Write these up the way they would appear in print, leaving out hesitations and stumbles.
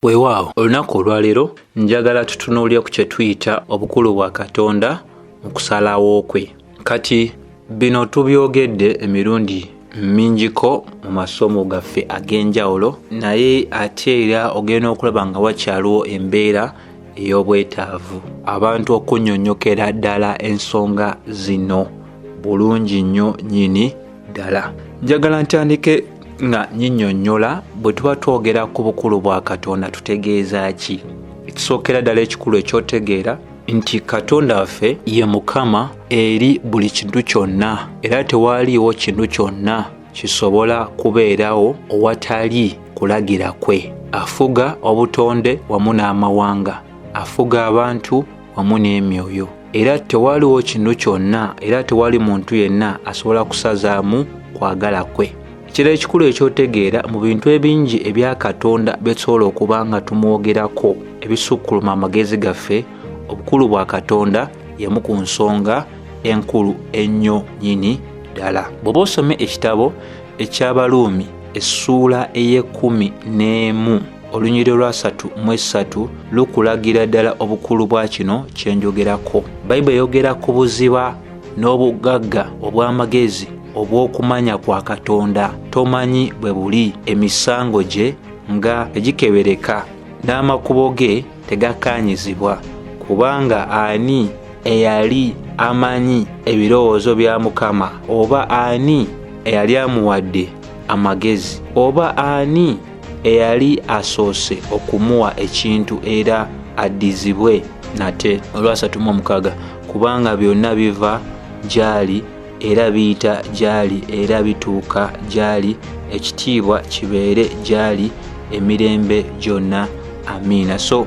Weewaawo olunaku olwaleero njagala tutunuulire ku kye tuyita obukulu bwa Katonda mukusalawokwe. Kati bino tubyogedde emirundi mingiko mu masomo gaffe ag'enjawulo, naye ate era ogenda okulaba nga wakyaliwo embeera ey'obwetaavu abantu okunnyonnyokera ddala ensonga zino bulungi nnyo nnyini ddala. Njagala ntandike nga nnyinnyonnyola bwe tuba twogera ku bukulu bwa Katonda tutegeeza ki. Ekisookera ddala ekikulu ekyotegeera nti Katonda waffe ye Mukama eri buli kintu kyonna, era tewaaliwo kintu kyonna kisobola kubeerawo owatali kulagira kwe. Afuga obutonde wamu n'amawanga, afuga abantu wamu n'emyoyo, era tewaaliwo kintu kyonna, era tewali muntu yenna asobola kusazaamu kwagala kwe. Ekiro ekikulu ekyotegeera mu bintu ebingi ebya Katonda betusobola okuba nga tumwogerako ebisukkuluma amagezi gaffe, obukulu bwa Katonda yemu ku nsonga enkulu ennyo nnyini ddala. Bw'oba osome ekitabo eky'Abaluumi essuula ey'e11 olunyiriri lwa 33 lukulagira ddala obukulu bwa kino kye njogerako. Bayibuli eyogera ku buziba n'obugagga obw'amagezi obw'okumanya kwa Katonda. Tomanyi bwe buli, emisango gye nga tegikebereka, n'amakubo ge tegakkaanyizibwa. Kubanga ani eyali amanyi ebirowoozo bya Mukama? Oba ani eyali amuwadde amagezi? Oba ani eyali asoose okumuwa ekintu era addizibwe nate? Olwa 36 kubanga byonna biva gy'ali era biyita gy'ali era bituuka gy'ali, ekitiibwa kibeere gy'ali emirembe gyonna. Amiina. So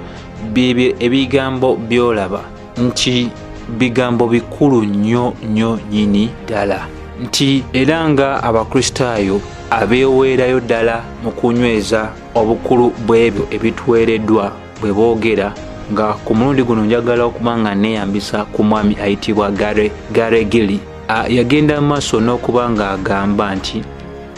bibyo ebigambo byolaba nti bigambo bikulu nnyo nnyo nnyini ddala, nti era nga Abakristaayo abeeweerayo ddala mu kunyweza obukulu bw'ebyo ebituweereddwa bwe boogera, nga ku mulundi guno njagala okuba nga neeyambisa ku mwami ayitibwa Garegili. Yagenda mu maaso n'okuba ng'agamba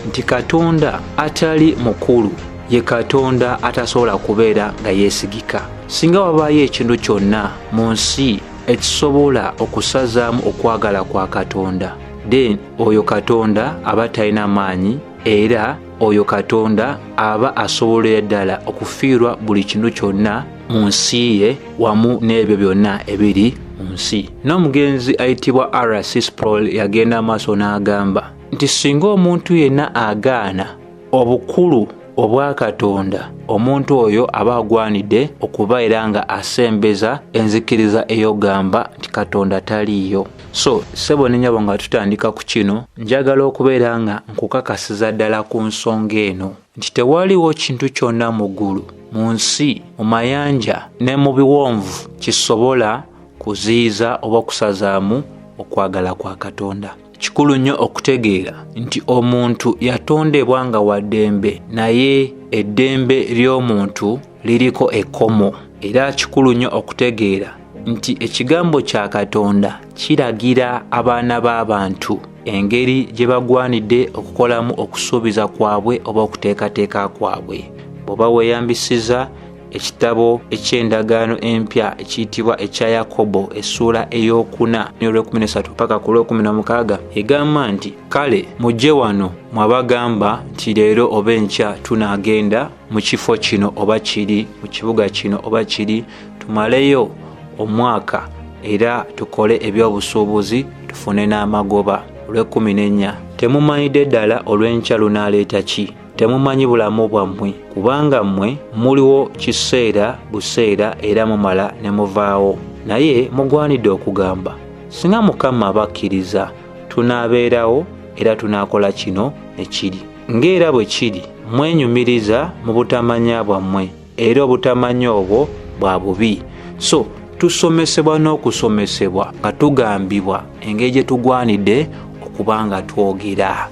nti Katonda atali mukulu ye Katonda atasobola kubeera nga yeesigika. Singa wabaayo ekintu kyonna mu nsi ekisobola okusazaamu okwagala kwa Katonda, then oyo Katonda aba talina maanyi, era oyo Katonda aba asobolera ddala okufiirwa buli kintu kyonna mu nsi ye wamu n'ebyo byonna ebiri mu nsi. N'omugenzi ayitibwa R.C. Sproul yagenda amaaso n'agamba nti singa omuntu yenna agaana obukulu obwa Katonda, omuntu oyo aba agwanidde okuba era nga asembeza enzikiriza eyogamba nti Katonda taliiyo. So ssebo n'ennyabo nga tutandika ku kino, njagala okubeera nga nkukakasiza ddala ku nsonga eno nti tewaliwo kintu kyonna mu ggulu, mu nsi, mu mayanja ne mu biwonvu kisobola kuziyiza oba okusazaamu okwagala kwa Katonda. Kikulu nnyo okutegeera nti omuntu yatondebwa nga wa ddembe, naye eddembe ly'omuntu liriko ekkomo. Era kikulu nnyo okutegeera nti ekigambo kya Katonda kiragira abaana b'abantu engeri gye bagwanidde okukolamu okusuubiza kwabwe oba okuteekateeka kwabwe. Bw'oba weeyambisiza ekitabo eky'endagaano empya ekiyitibwa ekya Yakobo essuula ey'okuna n'olw'13 paka ku lw'16 egamba nti kale mujje wano mwabagamba nti leero oba enkya tunaagenda mu kifo kino oba kiri, mu kibuga kino oba kiri, tumaleyo omwaka era tukole ebyobusuubuzi tufune n'amagoba. Olw'14 temumanyidde ddala olw'enkya lunaaleeta ki? Temumanyi bulamu bwammwe, kubanga mmwe muliwo kiseera buseera era mumala ne muvaawo. Naye mugwanidde okugamba singa Mukama abakkiriza tunaabeerawo era tunaakola kino ne kiri. Ng'era bwe kiri mwenyumiriza mu butamanya bwammwe, era obutamanya obwo bwa bubi. So tusomesebwa n'okusomesebwa nga tugambibwa engeri gye tugwanidde okuba nga twogera.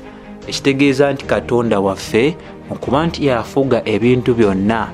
Ekitegeeza nti Katonda waffe okuba nti yafuga ebintu byonna,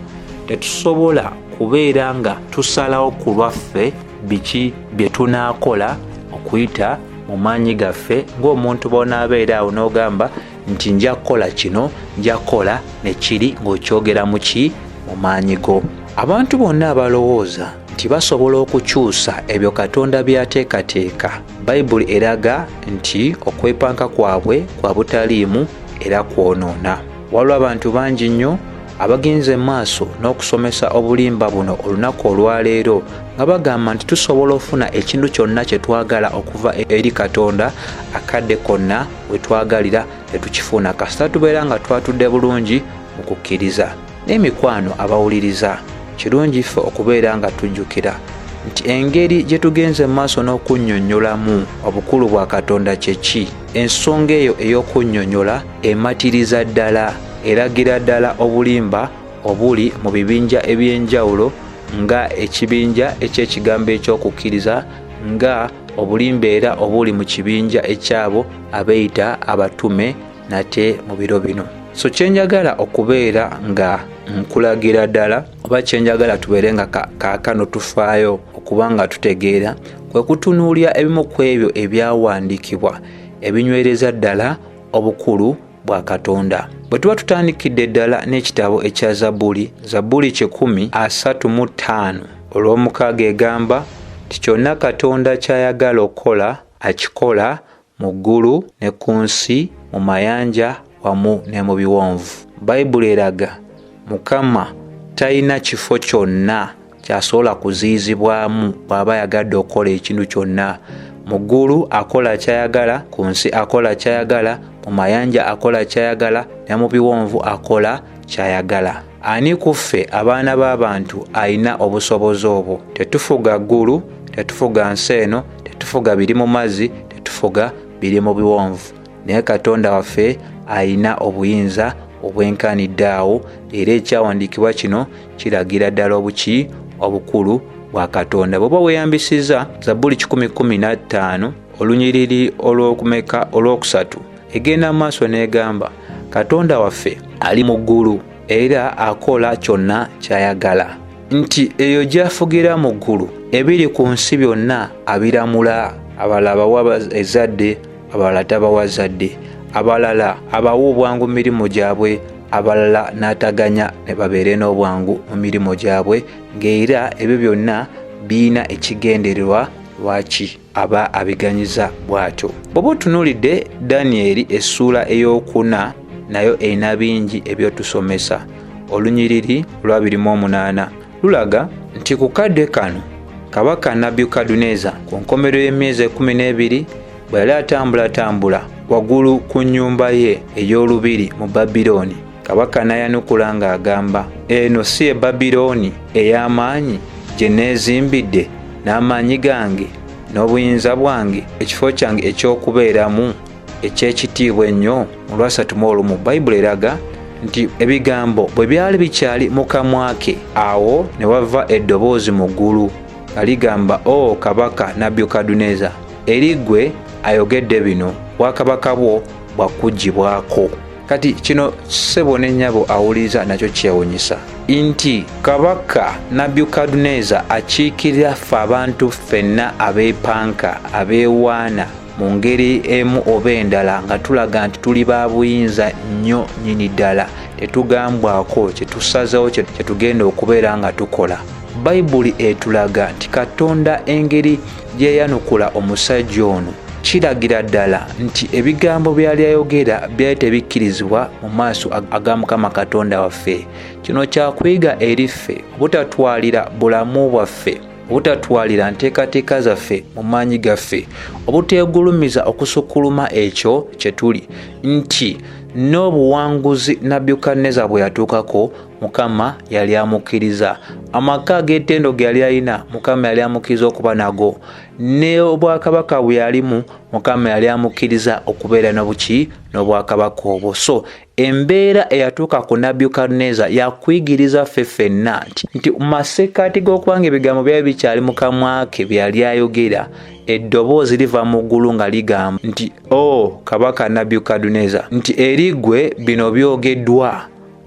tetusobola kubeera nga tusalawo ku lwaffe biki bye tunaakola okuyita mu maanyi gaffe, ng'omuntu bw'onaabeera awo n'ogamba nti nja kukola kino, nja kukola ne kiri, ng'okyogera mu ki mu maanyi go. Abantu bonna abalowooza nti basobola okukyusa ebyo Katonda by'ateekateeka, Bayibuli eraga nti okwepanka kwabwe kwa butaliimu era kwonoona. Waliwo abantu bangi nnyo abagenze maaso n'okusomesa obulimba buno olunaku olwaleero nga bagamba nti tusobola okufuna ekintu kyonna kye twagala okuva eri Katonda akadde konna we twagalira tetukifuna kasita tubeera nga twatudde bulungi mu kukkiriza. N'emikwano abawuliriza, kirungi ffe okubeera nga tujjukira nti engeri gye tugenze maaso n'okunnyonnyolamu obukulu bwa Katonda kye ki. Ensonga eyo ey'okunnyonnyola ematiriza ddala, eragira ddala obulimba obuli mu bibinja eby'enjawulo nga ekibinja eky'ekigambo eky'okukkiriza, nga obulimba era obuli mu kibinja ekyabo abeeyita abatume nate mu biro bino. So kyenjagala okubeera nga nkulagira ddala oba kyenjagala tubeere nga kaakano tufaayo okuba nga tutegeera kwe kutunuulya ebimu ku ebyo ebyawandiikibwa ebinywereza ddala obukulu bwa Katonda. Bwe tuba tutandikidde ddala n'ekitabo ekya Zabbuli 135 olw'omukaaga egamba nti kyonna Katonda ky'ayagala okukola akikola mu ggulu ne ku nsi, mu mayanja wamu ne mu biwonvu. Bayibuli eraga Mukama talina kifo kyonna kyasobola kuziyizibwamu bw'aba yagadde okukola ekintu kyonna. Mu ggulu akola ky'ayagala, ku nsi akola ky'ayagala, mu mayanja akola ky'ayagala ne mu biwonvu akola ky'ayagala. Ani ku ffe abaana b'abantu alina obusobozi obwo? Tetufuga ggulu, tetufuga nsi eno, tetufuga biri mu mazzi, tetufuga biri mu biwonvu. Naye Katonda waffe alina obuyinza obwenkanidde awo, era ekyawandiikibwa kino kiragira ddala obuki obukulu bwa Katonda. Bw'oba weeyambisiza Zabbuli 115 olunyiriri olwokusatu egenda mu maaso n'egamba Katonda waffe ali mu ggulu era akola kyonna ky'ayagala, nti eyo gy'afugira mu ggulu ebiri ku nsi byonna abiramula. Abalala abawa ezadde, abalala tabawa zadde, abalala abawa obwangu mu mirimu gyabwe, abalala n'ataganya ne babeere n'obwangu mu mirimu gyabwe, ng'era ebyo byonna biina ekigendererwa lwaki aba abiganyiza bw'atyo. Bw'oba otunuulidde Danyeri essuula ey'okuna nayo erina bingi ebyotusomesa. Olunyiriri lwa 28 lulaga nti ku kadde kano Kabaka Nabukaduneza ku nkomerero y'emyezi 12 bwe yali atambula waggulu ku nnyumba ye ey'olubiri mu Babilooni, Kabaka n'ayanukula ng'agamba, eno si ye Babilooni ey'amaanyi gye neezimbidde n'amaanyi gange n'obuyinza bwange, ekifo kyange eky'okubeeramu eky'ekitiibwa ennyo? Mu Lwasatu Bayibuli eraga nti ebigambo bwe byali bikyali mu kamwa ke, awo ne wava eddoboozi mu ggulu nga ligamba, o Kabaka Nabukaduneza, eri ggwe ayogedde bino, bwakabaka bwo bwakuggyibwako. Kati kino ssebo ne nnyabo awuliriza nakyo kyewuunyisa nti Kabaka Nabukaduneza akiikirira ffe abantu ffenna abeepanka abeewaana mu ngeri emu oba endala nga tulaga nti tuli ba buyinza nnyo nnyini ddala, tetugambwako kye tusazeewo kye tugenda okubeera nga tukola. Bayibuli etulaga nti Katonda engeri gye yanukula omusajja ono kiragira ddala nti ebigambo byali ayogera byali tebikkirizibwa mu maaso aga Mukama Katonda waffe. Kino kyakuyiga eri ffe obutatwalira bulamu bwaffe, obutatwalira nteekateeka zaffe mu maanyi gaffe, obuteegulumiza okusukkuluma ekyo kye tuli, nti n'obuwanguzi Nabukaduneza bwe yatuukako Mukama yali amukkiriza. Amaka ag'ettendo ge yali alina Mukama yali amukkiriza okuba nago, ne obwakabaka bwe yalimu Mukama yali amukkiriza okubeera n'obuki n'obwakabaka obwo. So embeera eyatuuka ku Nabukaduneza yakuyigiriza ffe ffenna nti mu masekkati g'okubanga ebigambo byali bikyali mu kamwa ke byali ayogera, eddoboozi liva mu ggulu nga ligamba nti, o Kabaka Nabukaduneza, nti eri ggwe bino byogeddwa,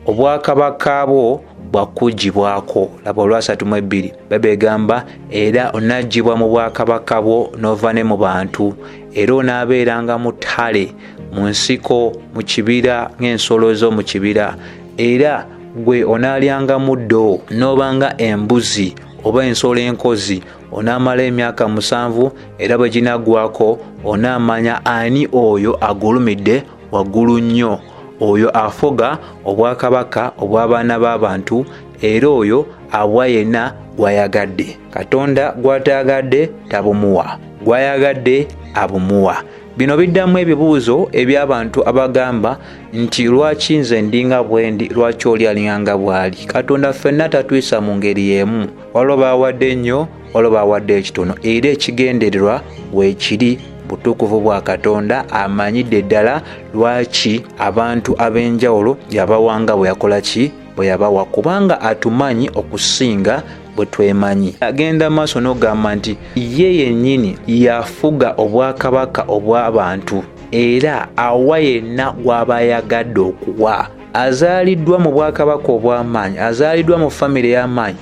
obwakabaka bwo bwakuggyibwako. Laba Olwasatu-2 begamba, era onaggyibwa mu bwakabaka bwo n'ova ne mu bantu, era onaabeeranga mu ttale, mu nsiko, mu kibira ng'ensolo z'omu kibira, era gwe onaalyanga muddo n'obanga embuzi oba ensolo enkozi onaamala emyaka 7 era bwe ginaggwako onaamanya ani oyo agulumidde waggulu nnyo, oyo afuga obwakabaka obw'abaana b'abantu era oyo awa yenna gwayagadde. Katonda gw'atayagadde tabumuwa, gwayagadde abumuwa. Bino biddamu ebibuuzo eby'abantu abagamba nti lwaki nze ndinga bwendi, lwaki oli alinganga bw'ali. Katonda ffenna tatwisa mu ngeri y'emu, waliwo baawadde ennyo waliwo baawadde ekitono, era ekigendererwa weekiri butukuvu bwa Katonda amanyidde ddala lwaki abantu ab'enjawulo yabawanga bwe yakola ki, bwe yabawa, kubanga atumanyi okusinga bwe twemanyi. Agenda maaso n'ogamba nti ye yennyini yafuga obwakabaka obw'abantu era awa yenna gw'aba ayagadde okuwa. Azaaliddwa mu bwakabaka obw'amaanyi, azaaliddwa mu famire y'amaanyi,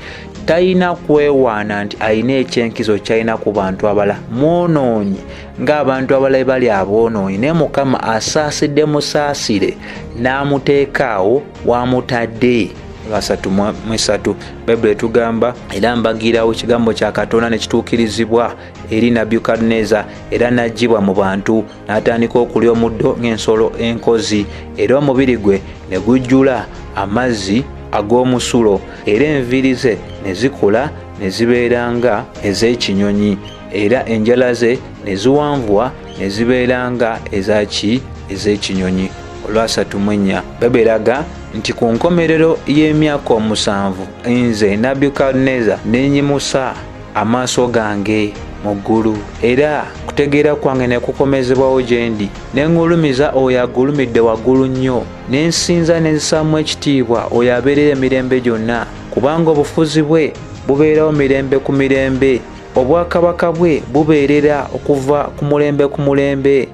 talina kwewaana nti alina ekyenkizo kyalina ku bantu abala, mwonoonyi ng'abantu abala bali aboonoonyi, naye Mukama asaasidde musaasire n'amuteekaawo wamutadde. 3:3 Bayibuli etugamba, era mbagirawo ekigambo kya Katonda ne kituukirizibwa eri Nebukadneza, era n'aggyibwa mu bantu n'atandika okulya omuddo ng'ensolo enkozi, era omubiri gwe ne gujjula amazzi ag'omusulo, era enviiri ze ne zikula ne zibeeranga ez'ekinyonyi, era enjala ze ne ziwanvuwa ne zibeeranga ez'ekinyonyi. 3:4 Bayibuli eraga nti ku nkomerero y'emyaka 7 nze Nebukadneza ne nnyimusa amaaso gange mu ggulu, era kutegeera kwange ne kukomezebwawo gye ndi, ne ngulumiza oyo agulumidde waggulu nnyo, ne nsinza ne nzisaamu ekitiibwa oyo abeerera emirembe gyonna, kubanga obufuzi bwe bubeerawo mirembe ku mirembe, obwakabaka bwe bubeerera okuva ku mulembe ku mulembe.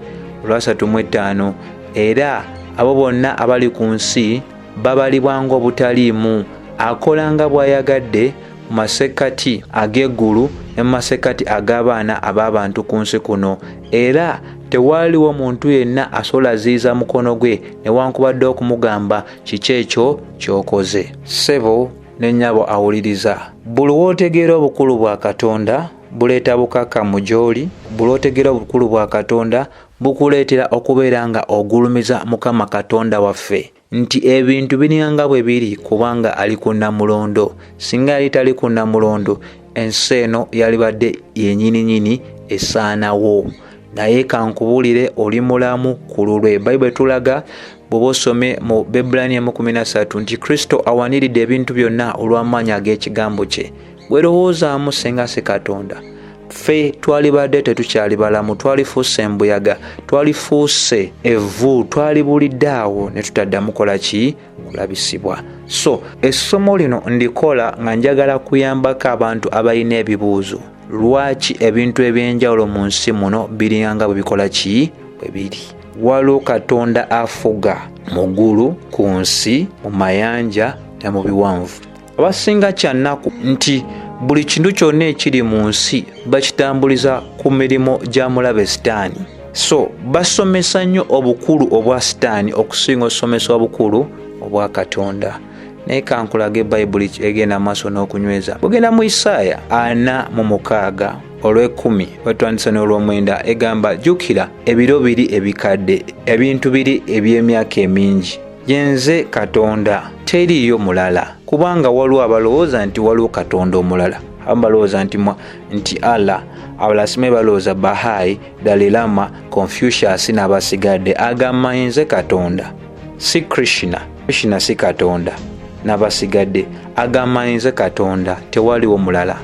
3:5 Era abo bonna abali ku nsi babalibwa ng'obutaliimu, akola nga bw'ayagadde mu masekkati ag'eggulu ne mu masekkati ag'abaana ab'abantu ku nsi kuno, era tewaaliwo muntu yenna asobola ziyiza mukono gwe newankubadde okumugamba kiki ekyo ky'okoze. Ssebo ne nnyabo awuliriza, buli w'otegeera obukulu bwa Katonda buleeta bukakamu gy'oli, buli w'otegeera obukulu bwa Katonda bukuleetera okubeera nga ogulumiza Mukama Katonda waffe nti ebintu biringanga bwe biri kubanga ali ku Nnamulondo. Singa yali tali ku Nnamulondo, ensi eno yalibadde yennyininyini esaanawo. Naye kankubuulire, oli mulamu ku lulwe. Bayibuli tulaga bw'oba osome mu Bebulaniya 13 nti Kristo awaniridde ebintu byonna olw'amaanyi ag'ekigambo kye. Weerowoozaamu singa si Katonda, ffe twalibadde tetukyali balamu, twalifuuse embuyaga, twalifuuse evvu, twalibulidde awo ne tutaddamu kola ki? Kulabisibwa. So essomo lino ndikola nga njagala kuyambako abantu abalina ebibuuzo. Lwaki ebintu eby'enjawulo mu nsi muno biringanga bwe bikola ki? Bwe biri. Waliwo Katonda afuga mu ggulu, ku nsi, mu mayanja ne mu biwanvu. Abasinga kyannaku nti buli kintu kyonna ekiri mu nsi bakitambuliza ku mirimu gya mulabe Sitaani. So basomesa nnyo obukulu obwa Sitaani okusinga osomesa obukulu obwa Katonda. Naye kankulage Bayibuli egenda maaso n'okunyweza. Bugenda mu Isaaya 46 olw'ekumi batwandisa n'olw'omwenda egamba, jjukira ebiro biri ebikadde, ebintu biri eby'emyaka emingi. Yenze Katonda, teriiyo mulala. Kubanga waliwo abalowooza nti waliwo Katonda omulala. Abalowooza nti Allah, abalasime balowooza Bahai, Dalai Lama, Confucius n'abasigadde. Agamba yenze Katonda, si Krishna. Krishna si Katonda n'abasigadde. Agamba yenze Katonda, tewaliwo mulala.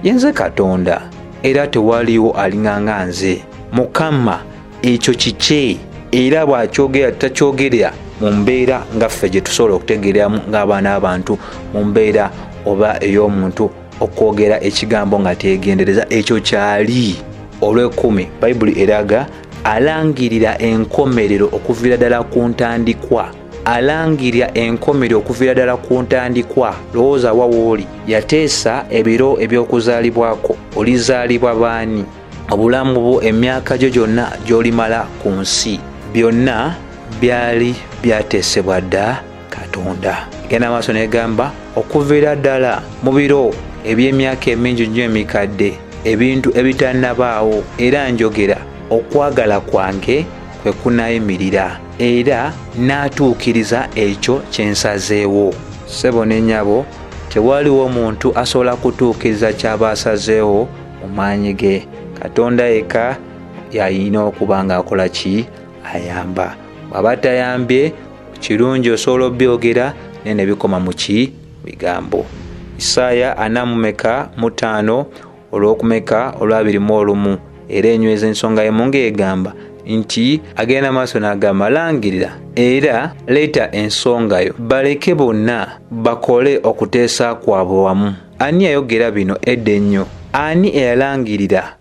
Yenze Katonda, era tewaliwo alinganga nze. Mukama ekyo kiki? Era bw'akyogera takyogerera mu mbeera nga ffe gye tusobola okutegeeramu ng'abaana abantu, mu mbeera oba ey'omuntu okwogera ekigambo nga teegendereza. Ekyo kyali. Olw'ekumi Bayibuli eraga alangirira enkomerero okuviira ddala ku ntandikwa. Alangirira enkomerero okuviira ddala ku ntandikwa. Lowooza wa wooli. Yateesa ebiro eby'okuzaalibwako. Olizaalibwa baani? Obulamu bwo, emyaka gyo gyonna gy'olimala ku nsi, byonna byali byateesebwa dda Katonda. Genda maaso negamba okuviira ddala mu biro eby'emyaka emingi nnyo emikadde ebintu ebitannabaawo era njogera okwagala kwange kwe kunaayimirira era n'atuukiriza ekyo kye nsazeewo. Ssebo ne nnyabo, tewaliwo omuntu asobola kutuukiriza ky'aba asazeewo mu maanyi ge. Katonda yekka yalina okuba ng'akola ki? Ayamba. Bw'aba tayambye kirungi osobola obyogera naye ne bikoma mu ki? Bigambo. Isaaya 45 olw'okumeka olw'21 era enyweza ensonga y'emu ng'egamba nti agenda maaso n'agamba langirira era leeta ensonga yo baleke bonna bakole okuteesa kwabwe wamu. Ani yayogera bino edda ennyo? Ani eyalangirira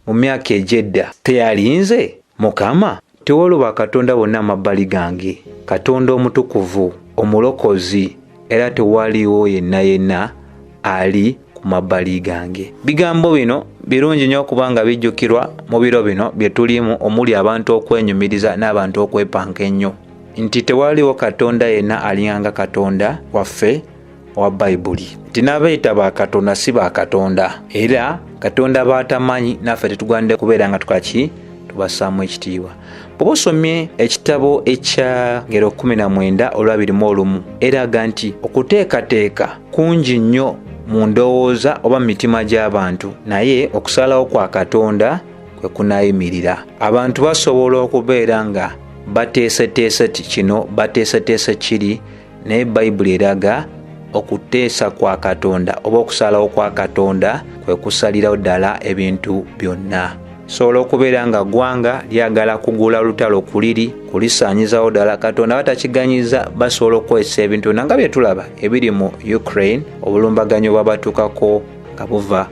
mu myaka egy'edda? Teyalinze Mukama? Tewaliwo Katonda bonna amabbali gange, Katonda omutukuvu, omulokozi, era tewaliwo yenna ali ku mabbali gange. Bigambo bino birungi nnyo okuba nga bijjukirwa mu biro bino bye tulimu, omuli abantu okwenyumiriza n'abantu okwepanka ennyo, nti tewaliwo Katonda yenna alinganga Katonda waffe owa Bayibuli. Nti n'abeeyita ba Katonda si ba Katonda, era Katonda batamanyi naffe tetugwanidde kubeera nga tukola ki? Tubassaamu ekitiibwa. Bw'oba osomye ekitabo ekya Ngero 19:21 eraga nti okuteekateeka kungi nnyo mu ndowooza oba mu mitima gy'abantu, naye okusalawo kwa Katonda kwe kunaayimirira. Abantu basobola okubeera nga bateeseteese kino bateeseteese kiri, naye Bayibuli eraga okuteesa kwa Katonda oba okusalawo kwa Katonda kwe kusalirawo ddala ebintu byonna. Sobola okubeera nga ggwanga lyagala kugula lutalo kuliri kulisaanyizawo ddala, Katonda batakiganyiza, basobola okukozesa ebintu nga bye tulaba ebiri mu Ukraine, obulumbaganyo bwabatuukako nga buva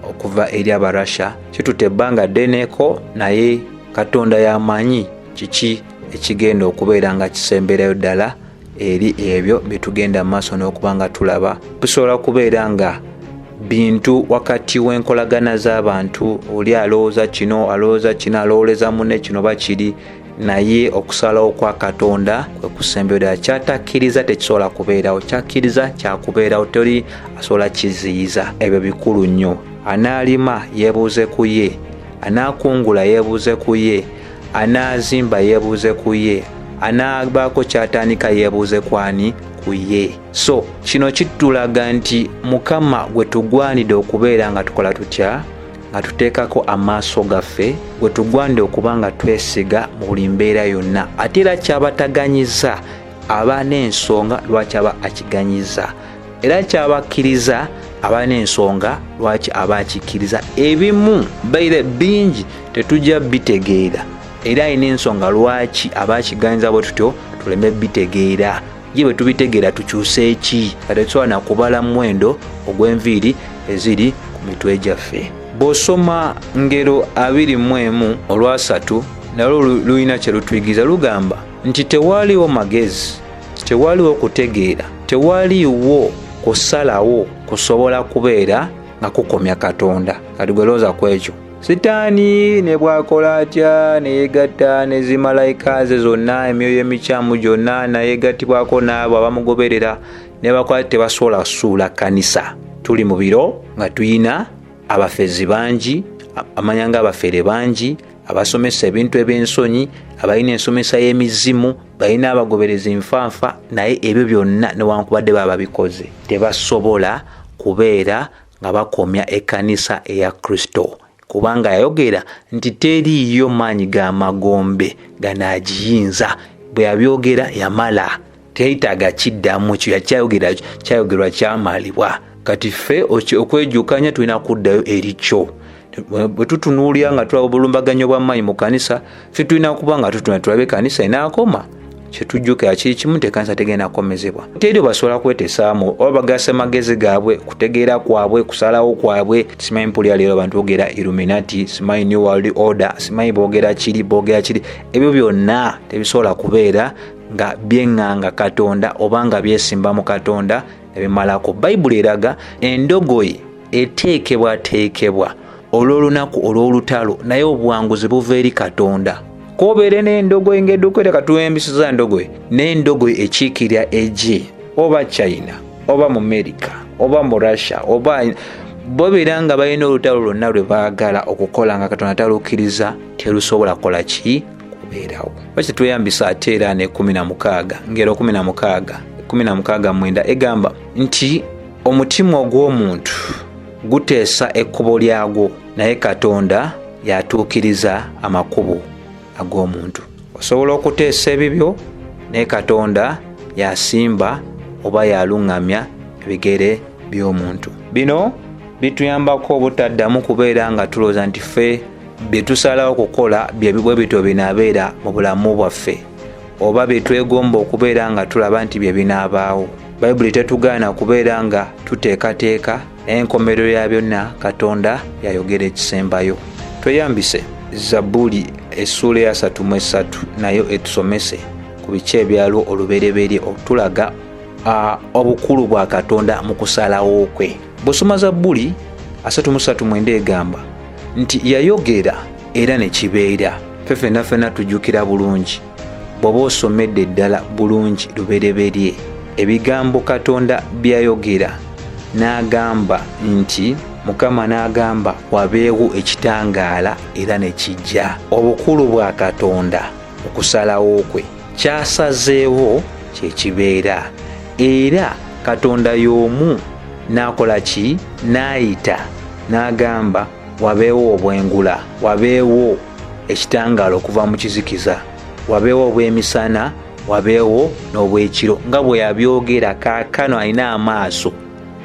okuva eri Abarussia. Kitutte ebbanga ddeneeko, naye Katonda yamanyi kiki ekigenda okubeera nga kisemberayo ddala eri ebyo bye tugenda mu maaso n'okuba nga tulaba. Bisobola kubeera nga bintu wakati w'enkolagana z'abantu, oli alowooza kino alowooza kino alowooleza munne kino bakiri, naye okusalawo kwa Katonda kwe kusemberayo ddala. Kyatakkiriza tekisobola kubeerawo, kyakkiriza kyakubeerawo, teri asobola kiziyiza. Ebyo bikulu nnyo. Anaalima yeebuuze ku ye, anaakungula yeebuuze ku ye, anaazimba yeebuuze ku ye, anaabaako kyatandika yeebuuze kwani? Ku ye. So kino kitulaga nti Mukama gwe tugwanidde okubeera nga tukola tutya? Nga tuteekako amaaso gaffe, gwe tugwanidde okuba nga twesiga mu buli mbeera yonna. Ate era kyabataganyiza aba n'ensonga lwaki aba akiganyiza, era kyabakkiriza aba n'ensonga lwaki aba akikkiriza. Ebimu baire bingi tetujja bitegeera, era alina ensonga lwaki aba akiganyiza bwe tutyo tuleme bitegeera. Ye bwe tubitegeera tukyuse eki? Kati tusobola na kubala muwendo ogw'enviiri eziri ku mitwe gyaffe. Bw'osoma Ngero 21:3 nalwo lulina kye lutuyigiriza, lugamba nti tewaliwo magezi, tewaliwo kutegeera, tewaliwo kusalawo kusobola kubeera nga kukomya Katonda. Kati gwe looza ku ekyo. Sitaani ne bw'akola atya neyegatta ne zimalayika ze zonna, emyoyo emikyamu gyonna nayegattibwako n'abo abamugoberera ne bakola tebasobola kusuula kkanisa. Tuli mu biro nga tuyina abafezi bangi, amanya ng'abafere bangi, abasomesa ebintu eby'ensonyi, abalina ensomesa y'emizimu, balina abagoberezi nfanfa, naye ebyo byonna newankubadde baba bikoze tebasobola kubeera nga bakomya ekkanisa eya Kristo. Kubanga yayogera nti teriiyo maanyi ga magombe ganaagiyinza. Bwe yabyogera yamala, teyitaaga kiddamu, kyo kyayogerwa kyamalibwa. Kati ffe okwejjukanya tulina kuddayo eri kyo. Bwe tutunuulira nga tulaba obulumbaganyo bw'amaanyi mu kanisa, ffe tulina kuba nga tulabe kanisa enaakoma. Kyetujjukira kiri kimu nti ekkanisa tegenda kukomezebwa. Teri basobola kwetesaamu oba bagasa magezi gaabwe, kutegeera kwabwe, kusalawo kwabwe. Simanyi mpulira leero abantu boogera Illuminati, simanyi New World Order, simanyi boogera kiri. Ebyo byonna tebisobola kubeera nga byeŋŋanga Katonda oba nga byesimba mu Katonda ne bimalako. Bayibuli eraga endogoyi eteekebwa olw'olunaku olw'olutalo, naye obuwanguzi buva eri Katonda. kobeere n'endogoyi ng'eddogoyi tekatuwembisiza ndogoyi n'endogoyi ekiikirira eje oba China oba mu America oba mu Russia oba bobeera nga balina olutalo lwonna lwe baagala okukola nga Katonda talukkiriza terusobola kukola ki kubeerawo. Baki tweyambisa ate era ne 16 ngero 16 egamba nti omutima ogw'omuntu guteesa ekkubo lyagwo naye Katonda yatuukiriza amakubo ag'omuntu. Osobola okuteesa ebibyo naye Katonda yasimba oba yaluŋŋamya ebigere by'omuntu. Bino bituyambako obutaddamu kubeera nga tulowooza nti ffe bye tusalawo okukola bye bito binaabeera mu bulamu bwaffe oba bye twegomba okubeera nga tulaba nti bye binaabaawo. Bayibuli tetugaana kubeera nga tuteekateeka naye enkomerero ya byonna Katonda yayogera ekisembayo. Tweyambise Zabbuli essuula ya 33 nayo etusomese ku biki ebyaliwo olubereberye okutulaga obukulu bwa Katonda mu kusalawo kwe. Bw'osoma Zabbuli 33:9 egamba nti yayogera era ne kibeera. Ffenna tujjukira bulungi bw'oba osomedde ddala bulungi lubereberye ebigambo Katonda byayogera n'agamba nti Mukama n'agamba wabeewo ekitangaala era ne kijja. Obukulu bwa Katonda mu kusalawo kwe kyasazeewo kye kibeera era Katonda y'omu n'akola ki n'ayita n'agamba wabeewo obwengula, wabeewo ekitangaala okuva mu kizikiza, wabeewo obw'emisana, wabeewo n'obw'ekiro nga bwe yabyogera. Kaakano alina amaaso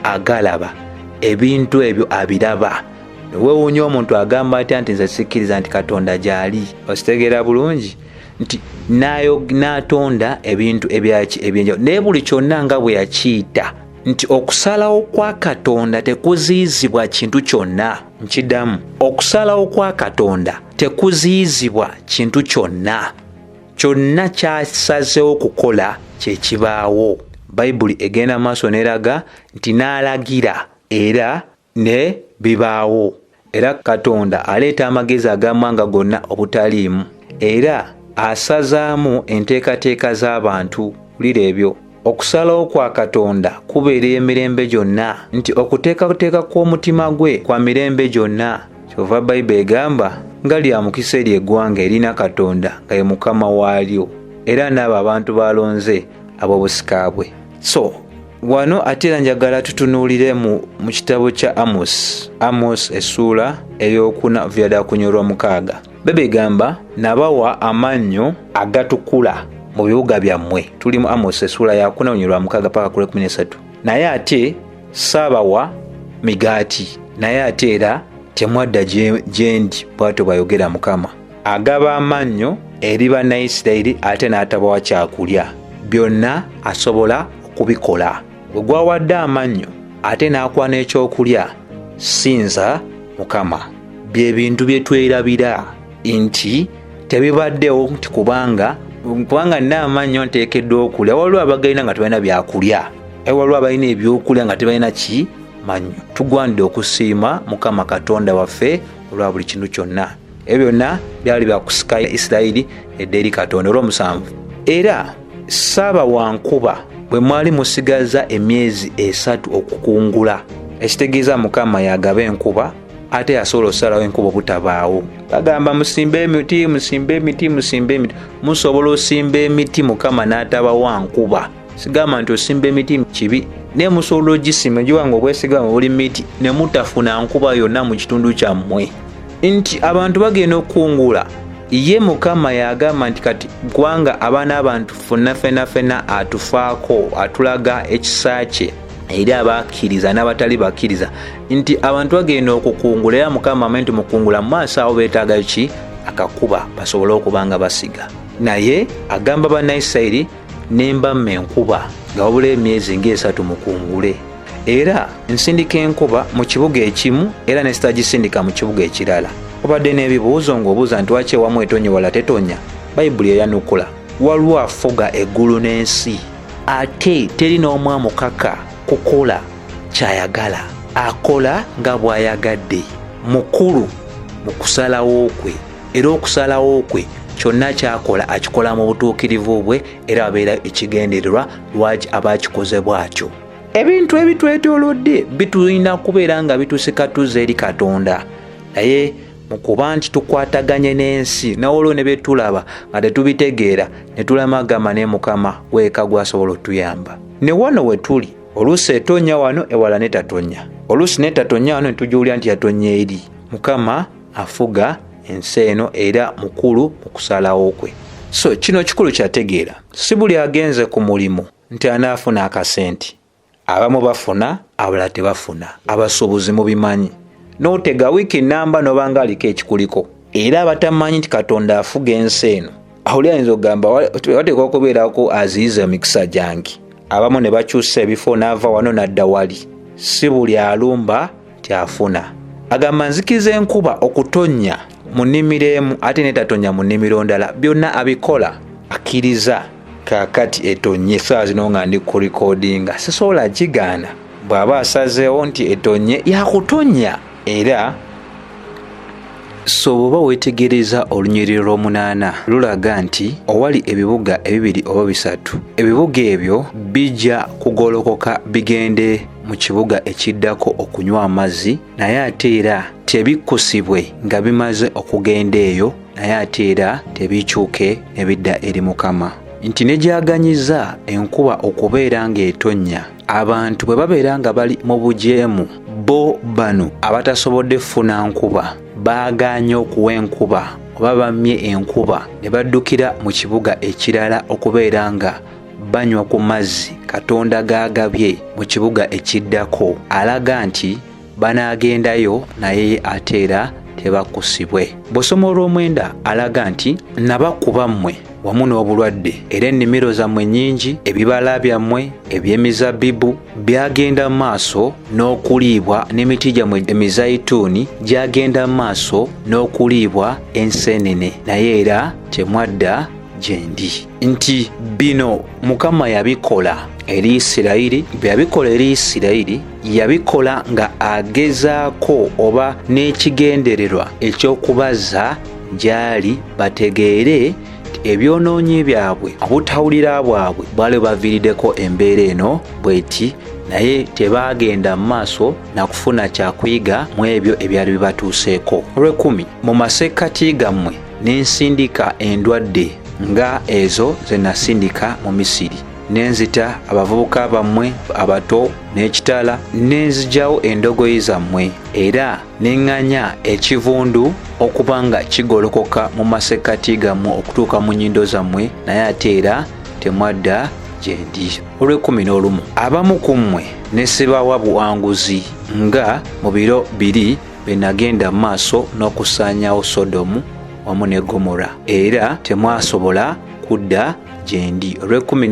agalaba ebintu ebyo abiraba. Weewuunya omuntu agamba atya nti nze sikkiriza nti Katonda gy'ali. Okitegeera bulungi nti n'atonda ebintu ebyenjawulo naye buli kyonna nga bwe yakiyita nti okusalawo kwa Katonda tekuziyizibwa kintu kyonna. Nkiddamu, okusalawo kwa Katonda tekuziyizibwa kintu kyonna. Kyonna kyasazeewo kukola kye kibaawo. Bayibuli egenda maaso n'eraga nti n'alagira era ne bibaawo. Era Katonda aleeta amagezi ag'amawanga gonna obutaliimu era asazaamu enteekateeka z'abantu. Wulira ebyo. Okusalawo kwa Katonda kubeera emirembe gyonna nti okuteekateeka kw'omutima gwe kwa mirembe gyonna. Kyova Bayibuli egamba nga lya mukisa eri eggwanga erina Katonda nga ye Mukama waalyo era n'abo abantu balonze ab'obusika bwe. So wano ate era njagala tutunuulire mu kitabo kya Amos essuula ey'okuna vyada kunyolwa 6. Bayibuli egamba nabawa amannyo agatukula mu bibuga byammwe. Tuli mu Amos essuula ya 4:6 paka 13. Naye ate saabawa migaati, naye ate era temwadda gyendi, bw'atyo bw'ayogera Mukama. Agaba amannyo eri Bannayisirayiri ate n'atabawa kyakulya. Byonna asobola okubikola. Bwe gwawadde amannyo ate n'akwa n'ekyokulya, sinza Mukama. Bye bintu bye twerabira nti tebibaddewo nti kubanga n'amannyo nteekeddwa okulya. Waliwo abagalina nga tebalina byakulya, waliwo abalina ebyokulya nga tebalina mannyo. Tugwanidde okusiima Mukama Katonda waffe olwa buli kintu kyonna. Ebyo byonna byali byakusika Isirayiri edda eri Katonda. Olw'omusanvu, era saaba wa nkuba bwe mwali musigaza emyezi 3 okukungula. Ekitegeeza Mukama yagaba enkuba ate yasobola osalawo enkuba obutabaawo. Bagamba musimbe emiti, musimbe emiti, musimbe emiti. Musobola osimba emiti Mukama n'atabawa nkuba. Sigamba nti osimba emiti kibi, naye musobola ogisima giwanga obwesigama buli miti ne mutafuna nkuba yonna mu kitundu kyammwe. Nti abantu bagenda okukungula, ye Mukama yagamba nti kati kubanga abaana abantu ffenna atufaako, atulaga ekisa kye eri abakkiriza n'abatali bakkiriza, nti abantu bagenda okukungula era Mukama amanyi nti mukungula mu maaso awo beetaaga ki? Akakuba basobole okuba nga basiga. Naye agamba Bannayisirayiri nembamma enkuba nga wabula emyezi nga3 mukungule. Era nsindika enkuba mu kibuga ekimu era ne sitagisindika mu kibuga ekirala. Obadde n'ebibuuzo ng'obuuza nti waki ewamu etonnya wala tetonya. Bayibuli eyanukula, waliwo afuga eggulu n'ensi ate teri n'omu amukaka kukola kyayagala. Akola nga bw'ayagadde. Mukulu mu kusalawo kwe era okusalawo kwe kyonna kyakola akikola mu butuukirivu bwe era abeera ekigendererwa lwaki aba akikoze bw'atyo. Ebintu ebitwetoolodde bitulina kubeera nga bitusikatuza eri Katonda, naye mu kuba nti tukwataganye n'ensi nawolwo ne betulaba nga tetubitegeera ne tulamagama ne Mukama weeka gwasobola otuyamba. Ne wano we tuli oluusi etonya wano ewala netatonya, oluusi netatonya wano netujuulira nti yatonya eri. Mukama afuga ensi eno era mukulu mu kusalawo kwe. So kino kikulu kyategeera, si buli agenze ku mulimu nti anaafuna akasenti. Abamu bafuna, abalala tebafuna. Abasuubuzi mubimanyi. N'otega wiiki namba nobanga aliko ekikuliko. Era abatamanyi nti Katonda afuga ensi eno, awuli ayinza okugamba wateekwa okubeerako aziyiza emikisa gyange. Abamu ne bakyusa ebifo n'ava wano n'adda wali. Si buli alumba nti afuna. Agamba nzikiza enkuba okutonya mu nnimiro emu ate netatonya mu nnimiro ndala, byonna abikola akkiriza. Kaakati etonye saa zino nga ndi ku recordinga sisobola gigaana. Bw'aba asazeewo nti etonye yakutonya. Era so bw'oba weetegereza olunyiriri lw'omunaana lulaga nti owali ebibuga ebibiri oba bisatu, ebibuga ebyo bijja kugolokoka bigende mu kibuga ekiddako okunywa amazzi, naye ate era tebikkusibwe nga bimaze okugenda eyo, naye ate era tebikyuke ne bidda eri Mukama. Nti ne gyaganyiza enkuba okubeera ng'etonnya, abantu bwe babeera nga bali mu bujeemu, bo bano abatasobodde funa nkuba baaganye okuwa enkuba oba bammye enkuba ne baddukira mu kibuga ekirala okubeera nga banywa ku mazzi Katonda gaagabye mu kibuga ekiddako, alaga nti banaagendayo naye ate era tebakkusibwe. Bw'osoma olw'omwenda alaga nti nabakuba mmwe wamu n'obulwadde era ennimiro zammwe nnyingi, ebibala byammwe eby'emizabbibu byagenda maaso n'okuliibwa, n'emiti gyammwe emizayituuni gyagenda maaso n'okuliibwa enseenene, naye era temwadda gye ndi. Nti bino Mukama yabikola eri Isirayiri. Bwe yabikola eri Isirayiri yabikola nga agezaako oba n'ekigendererwa eky'okubaza gyali bategeere ebyonoonyi byabwe, obutawulira bwabwe bwali baviiriddeko embeera eno bweti, naye tebaagenda mu maaso na kufuna kyakuyiga mu ebyo ebyali bibatuuseeko. Olw'ekumi, mu masekkati gammwe n'ensindika endwadde nga ezo ze nasindika mu Misiri, nenzita abavubuka bammwe abato n'ekitala, nenzigyawo endogoyi zammwe, era neŋŋanya ekivundu okuba nga kigolokoka mu masekkati gammwe okutuuka mu nnyindo zammwe, naye ate era temwadda gye ndi. Olw'ekumi abamu ku mmwe ne sibawa buwanguzi nga mu biro biri bwe nagenda mu maaso n'okusaanyawo Sodomu wamu ne Gomora, era temwasobola kudda gye ndi. Olw'ekumi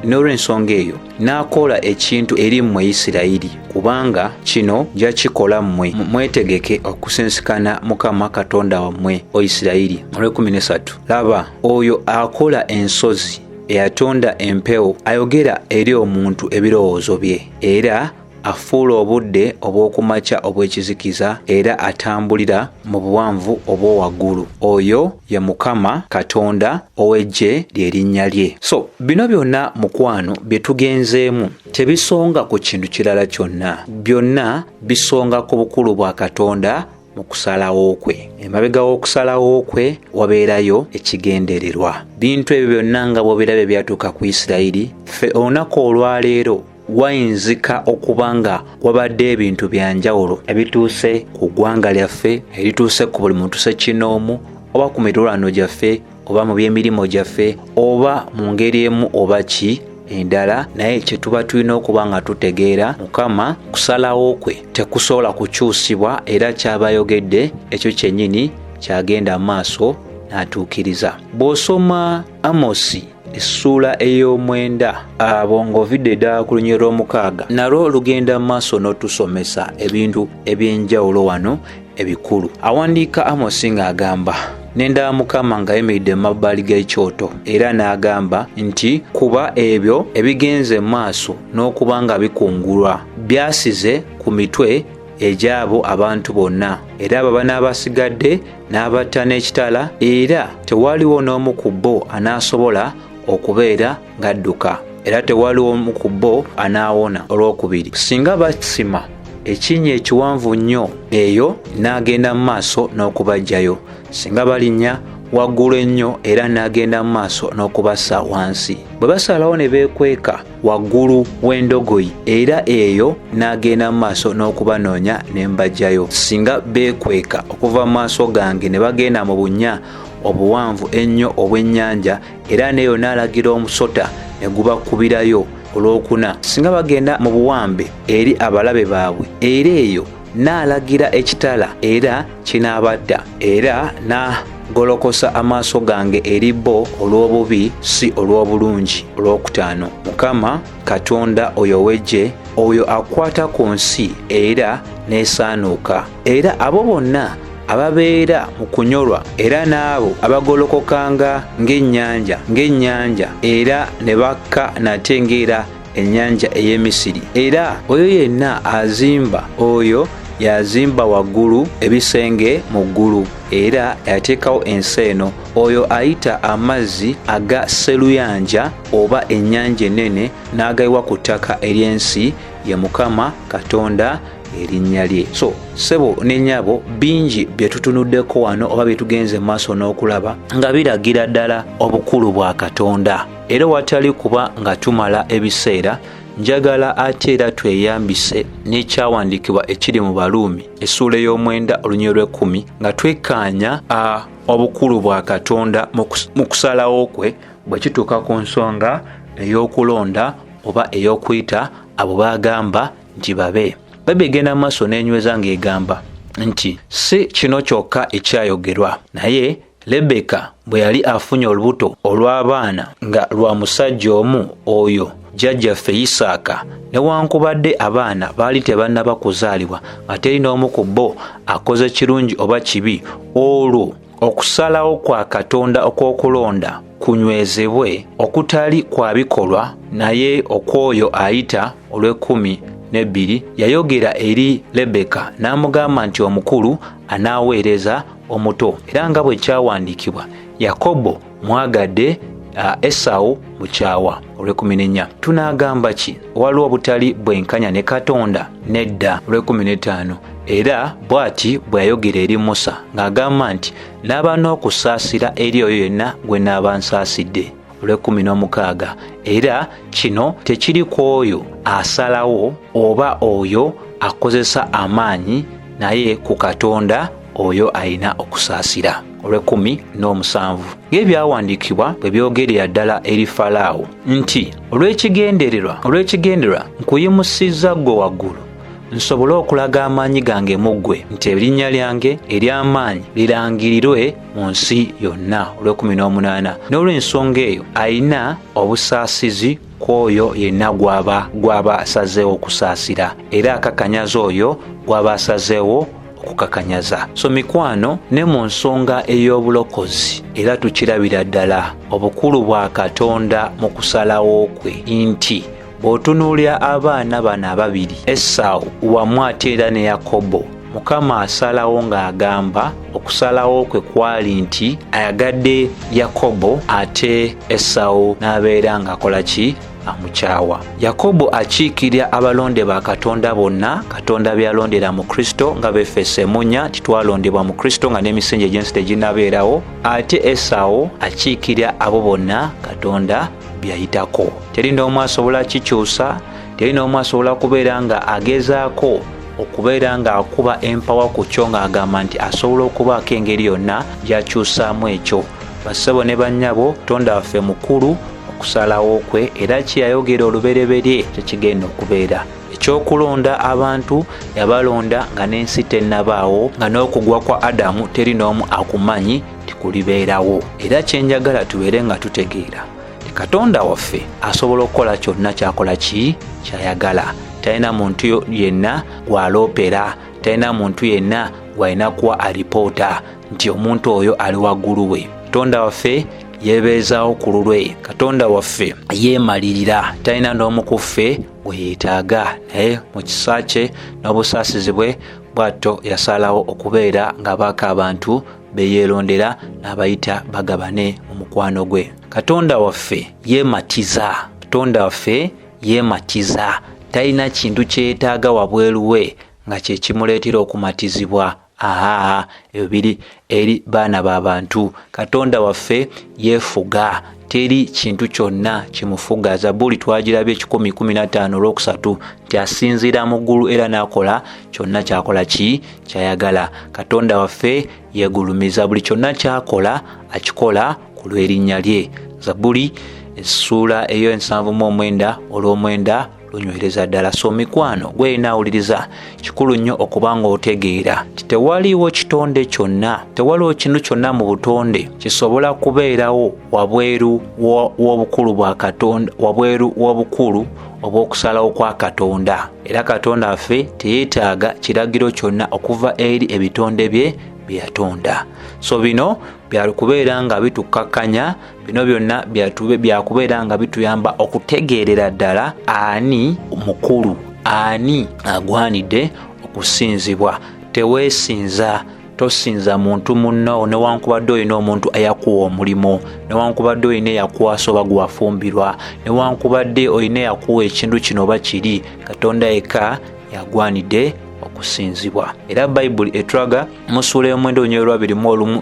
n'olw'ensonga eyo n'akola ekintu eri mmwe Isirayiri, kubanga kino nja kikola mmwe mwetegeke okusensikana Mukama Katonda wammwe o Isirayiri. Olw'ekumi laba oyo akola ensozi, eyatonda empewo, ayogera eri omuntu ebirowoozo bye, era afuula obudde obw'okumakya obw'ekizikiza, era atambulira mu buwanvu obw'owaggulu. Oyo ye Mukama Katonda ow'eggye ly'erinnya lye. So bino byonna mukwano bye tugenzeemu tebisonga ku kintu kirala kyonna, byonna bisonga ku bukulu bwa Katonda mu kusalawo kwe. Emabega w'okusalawo kwe wabeerayo ekigendererwa. Bintu ebyo byonna nga bw'obirabye byatuuka ku Isirayiri, ffe olunaku olwaleero wayinzika okuba nga wabadde ebintu byanjawulo ebituuse ku ggwanga lyaffe, erituuse ku buli muntu sekinoomu, oba ku mirulano gyaffe, oba mu by'emirimu gyaffe, oba mu ngeri emu oba ki endala, naye kye tuba tulina okuba nga tutegeera Mukama kusalawo kwe tekusobola kukyusibwa, era kyabayogedde ekyo kyennyini kyagenda maaso n'atuukiriza. Bw'osoma Amosi essuula ey'omwenda abo ng'ovidde ddala ku lunyiriri lw'omukaaga, nalwo lugenda maaso n'otusomesa ebintu eby'enjawulo wano ebikulu. Awandiika Amosi ng'agamba, nendaba Mukama ng'ayimiridde mu mabbali g'ekyoto, era n'agamba nti kuba ebyo ebigenze maaso n'okuba nga bikungulwa byasize ku mitwe egy'abo abantu bonna, era abo banaabasigadde n'abatta n'ekitala, era tewaliwo n'omu ku bo anaasobola okubeera ng'adduka, era tewaliwo omu ku bo anaawona. Olwokubiri, singa basima ekinnya ekiwanvu nnyo, eyo n'agenda mu maaso n'okubajjayo. Singa balinnya waggulu ennyo, era n'agenda mu maaso n'okubassa wansi. Bwe basalawo ne beekweka waggulu w'endogoyi, era eyo n'agenda mu maaso n'okubanoonya ne mbajjayo. Singa beekweka okuva mu maaso gange ne bagenda mu bunnya obuwanvu ennyo obw'ennyanja, era neyo n'alagira omusota ne gubakubirayo. Olwokuna, singa bagenda mu buwambe eri abalabe baabwe, era eyo n'alagira ekitala, era kinaabatta, era n'agolokosa amaaso gange eri bo olw'obubi si olw'obulungi. Olwokutaano, Mukama Katonda oyo ow'eggye, oyo akwata ku nsi era n'esaanuuka, era abo bonna ababeera mu kunyolwa, era n'abo abagolokokanga ng'ennyanja, era ne bakka nate ng'era ennyanja ey'e Misiri. Era oyo yenna azimba, oyo yazimba waggulu ebisenge mu ggulu, era yateekawo ensi eno, oyo ayita amazzi aga sseruyanja oba ennyanja ennene n'agayiwa ku ttaka ery'ensi, ye Mukama Katonda erinnya lye. So ssebo ne nnyabo, bingi bye tutunuddeko wano oba bye tugenze mu maaso n'okulaba nga biragira ddala obukulu bwa Katonda, era watali kuba nga tumala ebiseera, njagala ate era tweyambise n'ekyawandiikibwa ekiri mu Baluumi essuula ey'omwenda olunyiriri lw'ekkumi, nga twekkaanya obukulu bwa Katonda mu kusalawo kwe bwe kituuka ku nsonga ey'okulonda oba ey'okuyita abo baagamba nti babe. Bayibuli egenda mu maaso n'enyweza ng'egamba nti si kino kyokka ekyayogerwa, naye Lebeka bwe yali afunye olubuto olw'abaana nga lwa musajja omu, oyo jjajjaffe Isaaka, newankubadde abaana baali tebannaba kuzaalibwa, nga teri n'omu ku bo akoze kirungi oba kibi, olwo okusalawo kwa Katonda okw'okulonda kunywezebwe, okutali kwa bikolwa, naye okwoyo ayita olw'ekkumi yayogera eri Lebeka n'amugamba nti omukulu anaaweereza omuto. Era nga bwe kyawandiikibwa, Yakobo mwagadde, Esawu mukyawa. Olw'ekkumi. Tunaagamba ki? Waliwo obutali bwenkanya ne Katonda? Nedda. Olw'ekkumi. Era bw'ati bwe yayogera eri Musa ng'agamba nti naaba n'okusaasira eri oyo yenna gwe naaba nsaasidde. Olw'ekkumi. Era kino tekiri ku oyo asalawo oba oyo akozesa amaanyi, naye ku Katonda oyo alina okusaasira. Olw'ekkumi. Ng'ebyawandiikibwa bwe byogerera ddala eri Falaawo nti olw'ekigendererwa nkuyimusizza ggwe waggulu, nsobole okulaga amaanyi gange mu ggwe, nti erinnya lyange ery'amaanyi lirangirirwe mu nsi yonna. Olw'ekkumi. N'olw'ensonga eyo alina obusaasizi kw'oyo yenna gw'aba asazeewo okusaasira, era akakanyaza oyo gw'aba asazeewo okukakanyaza. So mikwano, ne mu nsonga ey'obulokozi era tukirabira ddala obukulu bwa Katonda mu kusalawo kwe, nti bw'otunuulira abaana bano ababiri, Esawu wamu ate era ne Yakobo, Mukama asalawo ng'agamba okusalawo kwe kwali nti ayagadde Yakobo, ate Esawu n'abeera ng'akola ki? Amukyawa. Yakobo akiikirira abalonde ba Katonda bonna Katonda byalondera mu Kristo, nga befeese munya titwalondebwa mu Kristo nga n'emisingi egy'ensi teginnabeerawo, ate Esawu akiikirira abo bonna Katonda byayitako. Teri n'omu asobola kikyusa, teri n'omu asobola kubeera nga agezaako okubeera ng'akuba empawa ku kyo ng'agamba nti asobola okubaako engeri yonna gy'akyusaamu ekyo. Bassebo ne bannyabo, Katonda waffe mukulu okusalawo kwe, era kyeyayogera olubereberye tekigenda okubeera. Ekyokulonda abantu yabalonda nga n'ensi tennabaawo, nga n'okugwa kwa Adamu teri n'omu akumanyi tikulibeerawo. Era kyenjagala tubeere nga tutegeera, Katonda waffe asobola okukola kyonna kyakola ki? Kyayagala. Talina muntu yenna gw'aloopera, talina muntu yenna gw'alina kuwa alipoota nti omuntu oyo ali waggulu we. Katonda waffe yebeezaawo ku lulwe. Katonda waffe yeemalirira, talina n'omu ku ffe gwe yeetaaga, naye mu kisa kye n'obusaasizi bwe bw'atyo yasalawo okubeera ng'abaako abantu beyeerondera n'abayita bagabane mu mukwano gwe. Katonda waffe yeematiza, Katonda waffe yeematiza, talina kintu kyetaaga wabweru we nga kye kimuleetera okumatizibwa. Ebyo biri eri baana b'abantu. Katonda waffe yeefuga, teri kintu kyonna kimufuga. Zabuli twagirabye 10:15 nti asinziira mu ggulu era n'akola kyonna kyakola kyayagala. Katonda waffe yeegulumiza, buli kyonna kyakola akikola ku lw'erinnya lye. Zabuli essuula eyo 79 olw'omwenda lunywereza ddala. So mikwano gwe naawuliriza, kikulu nnyo okubanga otegeera nti tewaliwo kitonde kyonna, tewaliwo kintu kyonna mu butonde kisobola kubeerawo wabweru w'obukulu bwa Katonda, wabweru w'obukulu obw'okusalawo kwa Katonda. Era Katonda waffe teyeetaaga kiragiro kyonna okuva eri ebitonde bye byatonda. So bino byakubeera nga bitukkakkanya, bino byonna byakubeera nga bituyamba okutegeerera ddala ani mukulu, ani agwanidde okusinzibwa. Teweesinza, tosinza muntu munno newankubadde olina omuntu eyakuwa omulimu, newankubadde olina eyakwasa oba gwafumbirwa, newankubadde olina eyakuwa ekintu kino oba kiri. Katonda yekka yagwanidde okusinzibwa. Era Bayibuli etulaga mu ssuula y'omwenda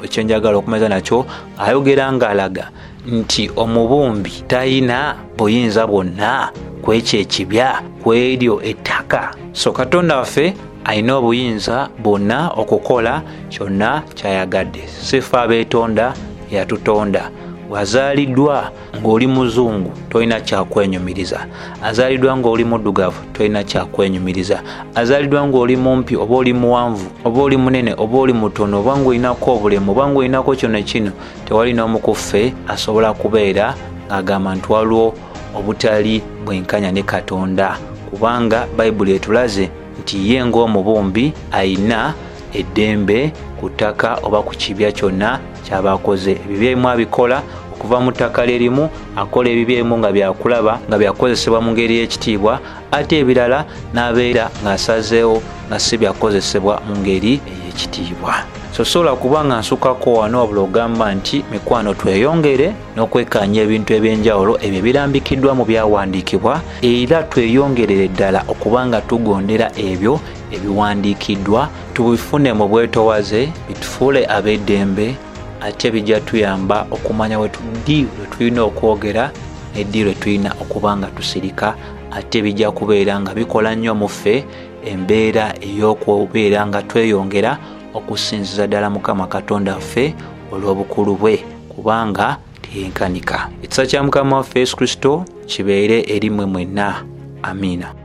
ekyenjagala okumeza nakyo ayogera ng'alaga nti omubumbi talina buyinza bwonna kwekyo ekibya kw'eryo ettaka. So Katonda waffe alina obuyinza bwonna okukola kyonna kyayagadde. Sifa abeetonda yatutonda. Wazaaliddwa ng'oli muzungu tolina kyakwenyumiriza, azaaliddwa ng'oli muddugavu tolina kyakwenyumiriza, azaaliddwa ng'oli mumpi oba oli muwanvu oba oli munene oba oli mutono oba ng'olinako obulemu oba ng'olinako kyonna kino, tewali n'omu ku ffe asobola kubeera ng'agamba nti waliwo obutali bwenkanya ne Katonda, kubanga Bayibuli etulaze nti ye ng'omubumbi alina eddembe ku ttaka oba ku kibya kyonna ky'aba akoze. Ebibyo ebimu abikola okuva mu ttaka lyerimu, akola ebibyo ebimu nga byakulaba nga byakozesebwa mu ngeri y'ekitiibwa, ate ebirala n'abeera ng'asazeewo nga si byakozesebwa mu ngeri ey'ekitiibwa. Sosobola kuba nga nsukako wano wabula ogamba nti mikwano tweyongere n'okwekkaanya ebintu eby'enjawulo ebyo ebirambikiddwa mu byawandiikibwa, era tweyongerere ddala okuba nga tugondera ebyo ebiwandiikiddwa, tubifune mu bwetowaze, bitufuule ab'eddembe, ate bijja tuyamba okumanya ddi lwe tulina okwogera neddi lwe tulina okuba nga tusirika, ate bijja kubeera nga bikola nnyo mu ffe embeera ey'okubeera nga tweyongera okusinziza ddala Mukama Katonda waffe olw'obukulu bwe, kubanga teyenkanika. Ekisa kya Mukama waffe Yesu Kristo kibeere eri mmwe mwenna. Amiina.